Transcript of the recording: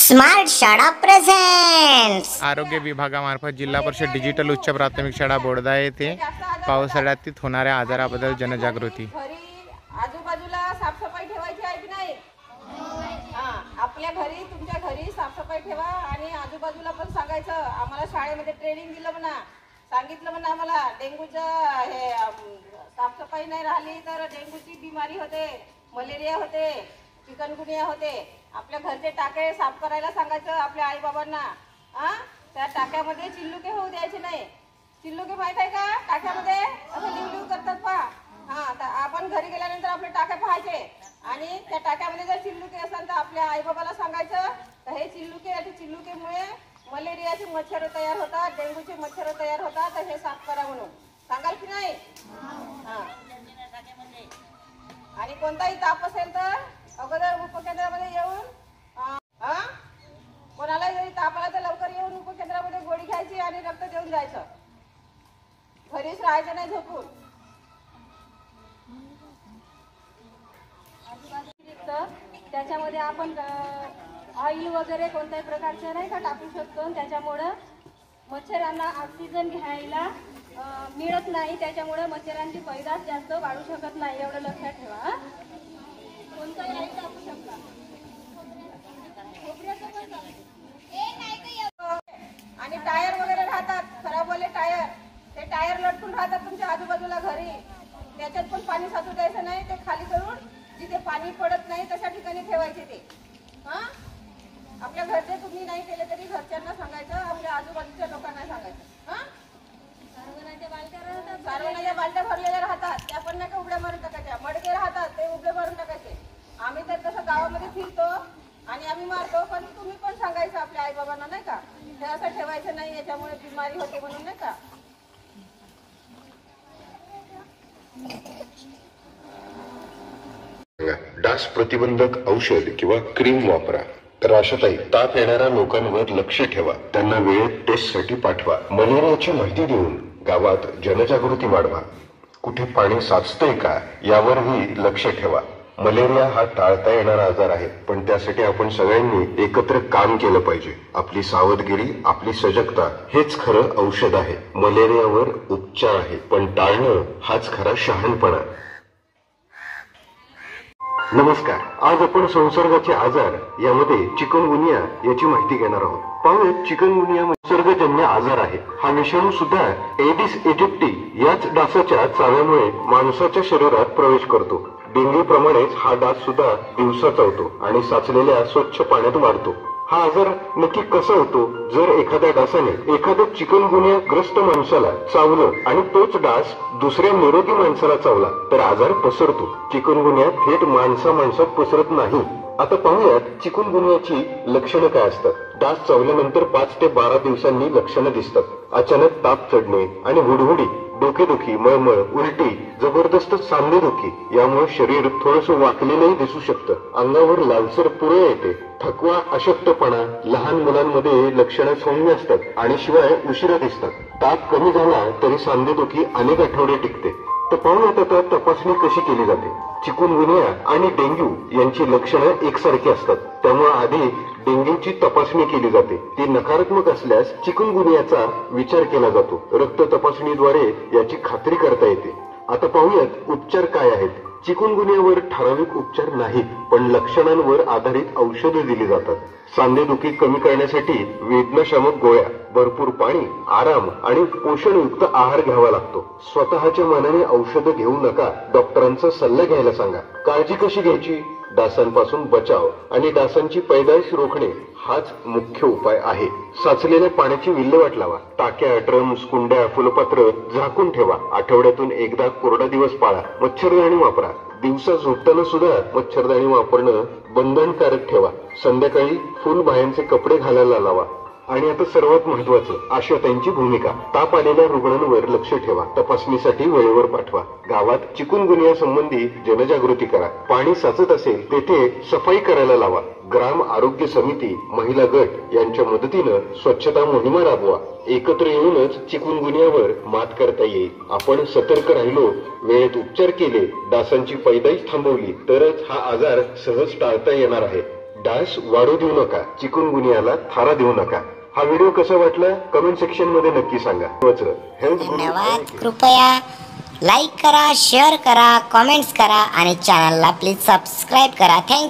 Smart शाळा presents आरोग्य विभागामार्फत जिल्हा परिषद डिजिटल उच्च प्राथमिक शाळा बोर्डा येथे पावसाळ्यात होणाऱ्या आजाराबद्दल जनजागृती। आजूबाजूला साफसफाई ठेवायची आहे की नाही? आपल्या घरी तुमच्या घरी साफसफाई ठेवा आणि आजूबाजूला पण सांगायचं। आम्हाला शाळेमध्ये ट्रेनिंग दिलं म्हणा, सांगितलं म्हणा आम्हाला डेंग्यूचं हे साफसफाई नाही राहिली तर डेंग्यूची बिमारी होते, मलेरिया होते, चिकनगुनिया होते। आपल्या घरचे टाके साफ करायला सांगायचं आपल्या आई बाबांना। त्या टाक्यामध्ये चिल्लुके होऊ द्यायचे नाही। चिल्लुके माहित आहे का? टाक्यामध्ये असं लिव करतात पहा। तर आपण घरी गेल्यानंतर आपले टाके पाहायचे आणि त्या टाक्यामध्ये जर चिल्लुके असेल तर आपल्या आई बाबाला सांगायचं तर हे चिल्लुकेमुळे मलेरियाचे मच्छर तयार होतात, डेंग्यूचे मच्छर तयार होतात, तर हे साफ करा म्हणून सांगाल की नाही? आणि कोणताही ताप असेल तर अगोदर उपकेंद्रामध्ये येऊन कोणाला जरी ताप आला तर लवकर येऊन उपकेंद्रामध्ये गोळी घ्यायची आणि रक्त देऊन जायचं। घरीच राहायचं नाही झोपून। त्याच्यामध्ये आपण ऑइल वगैरे कोणत्याही प्रकारचे नाही का टाकू शकतो। त्याच्यामुळे मच्छरांना ऑक्सिजन घ्यायला मिळत नाही, त्याच्यामुळे मच्छरांची पैदास जास्त वाढू शकत नाही, एवढं लक्षात ठेवा। कोणताही ऑइल टाकू शकता। आणि टायर वगैरे राहतात, खराबवाले टायर, ते टायर लटकून राहतात तुमच्या आजूबाजूला घरी, त्याच्यात पण पाणी साचू द्यायचं नाही। ते खाली करून जिथे पाणी पडत नाही तशा ठिकाणी ठेवायचे ते। आपल्या घरचे तुम्ही नाही केले तरी घरच्यांना सांगायचं, आपल्या आजूबाजूच्या लोकांना सांगायचं। सारवण्याच्या बालट्या भरलेल्या राहतात, त्या पण नाही का उघड्या मारून टाकायच्या। मडके राहतात ते उघडे मारून टाकायचे। आम्ही तर तसं गावामध्ये फिरतो आणि आम्ही मारतो, पण तुम्ही पण सांगायचं आपल्या आई बाबांना नाही का, हे असं ठेवायचं नाही, याच्यामुळे बिमारी होते म्हणून नाही का। डास प्रतिबंधक औषध किंवा क्रीम वापरा। तर आशाताई, ताप येणाऱ्या लोकांवर लक्ष ठेवा, त्यांना वेळेत टेस्टसाठी पाठवा। मलेरियाची माहिती देऊन गावात जनजागृती वाढवा। कुठे पाणी साचतंय का यावरही लक्ष ठेवा। मलेरिया हा टाळता येणारा आजार आहे, पण त्यासाठी आपण सगळ्यांनी एकत्र काम केलं पाहिजे। आपली सावधगिरी, आपली सजगता हेच खरं औषध आहे। मलेरियावर उपचार आहे, पण टाळणं हाच खरा शहाणपणा। नमस्कार, आज आपण संसर्गाचे आजार यामध्ये चिकनगुनिया याची माहिती घेणार आहोत। पाहूयात, चिकनगुनिया संसर्गजन्य आजार आहे। हा विषाणू सुद्धा एडिस इजिप्टी याच डासाच्या चाव्यामुळे माणसाच्या शरीरात प्रवेश करतो। डेंग्यू प्रमाणेच हा डास सुद्धा दिवसा चावतो आणि साचलेल्या स्वच्छ पाण्यात वाढतो। हा आजार नक्की कसा होतो? जर एखाद्या डासाने एखाद्या चिकनगुनिया ग्रस्त माणसाला चावलं आणि तोच डास दुसऱ्या निरोगी माणसाला चावला तर आजार पसरतो। चिकनगुनिया थेट माणसात पसरत नाही। आता पाहूयात चिकनगुनियाची लक्षणं काय असतात। डास चावल्यानंतर 5 ते 12 दिवसांनी लक्षणं दिसतात। अचानक ताप चढणे आणि हुडहुडी, डोकेदुखी, मळमळ, उलटी, जबरदस्त सांधेदुखी, यामुळे शरीर थोडंसं वाकलेलंही दिसू शकतं। अंगावर लालसर पुरळ येते, थकवा, अशक्तपणा, लहान मुलांमध्ये लक्षणं सौम्य असतात आणि शिवाय उशिरा दिसतात। ताप कमी झाला तरी सांधेदुखी अनेक आठवडे टिकते। तर पाहूयात आता तपासणी कशी केली जाते। चिकनगुनिया आणि डेंग्यू यांची लक्षणं एकसारखी असतात, त्यामुळे आधी डेंग्यूची तपासणी केली जाते। ती नकारात्मक असल्यास चिकनगुनियाचा विचार केला जातो। रक्त तपासणीद्वारे याची खात्री करता येते। आता पाहूयात उपचार काय आहेत। चिकनगुनियावर ठराविक उपचार नाहीत, पण लक्षणांवर आधारित औषधे दिली जातात। सांधेदुखी कमी करण्यासाठी वेदनाशामक गोळ्या, भरपूर पाणी, आराम आणि पोषणयुक्त आहार घ्यावा लागतो। स्वतःच्या मनाने औषधं घेऊ नका, डॉक्टरांचा सल्ला घ्यायला सांगा। काळजी कशी घ्यायची? डासांपासून बचाव आणि डासांची पैदाइश रोखणे हाच मुख्य उपाय आहे। साचलेल्या पाण्याची विल्हेवाट लावा। टाक्या, ड्रम्स, कुंड्या, फुलपात्र झाकून ठेवा। आठवड्यातून एकदा कोरडा दिवस पाळा। मच्छरदाणी वापरा। दिवसा झोपताना सुद्धा मच्छरदाणी वापरणं बंधनकारक ठेवा। संध्याकाळी फुलबाह्यांचे कपडे घालायला लावा। आणि आता सर्वात महत्वाचं, आशाताईंची भूमिका। ताप आलेल्या रुग्णांवर लक्ष ठेवा, तपासणीसाठी वेळेवर पाठवा। गावात चिकनगुनिया संबंधी जनजागृती करा। पाणी साचत असेल तेथे सफाई करायला लावा। ग्राम आरोग्य समिती, महिला गट यांच्या मदतीनं स्वच्छता मोहिमा राबवा। एकत्र येऊनच चिकनगुनियावर मात करता येईल। आपण सतर्क राहिलो, वेळेत उपचार केले, डासांची पैदाइश थांबवली तरच हा आजार सहज टाळता येणार आहे। डास वाढू देऊ नका, चिकुनगुनियाला थारा देऊ नका. हा व्हिडिओ कसा वाटला कमेंट सेक्शन मध्ये नक्की सांगा. हेल्थ धन्यवाद. कृपया लाईक करा, शेअर करा, कमेंट्स करा आणि चॅनलला प्लीज सबस्क्राईब करा. थँक्यू.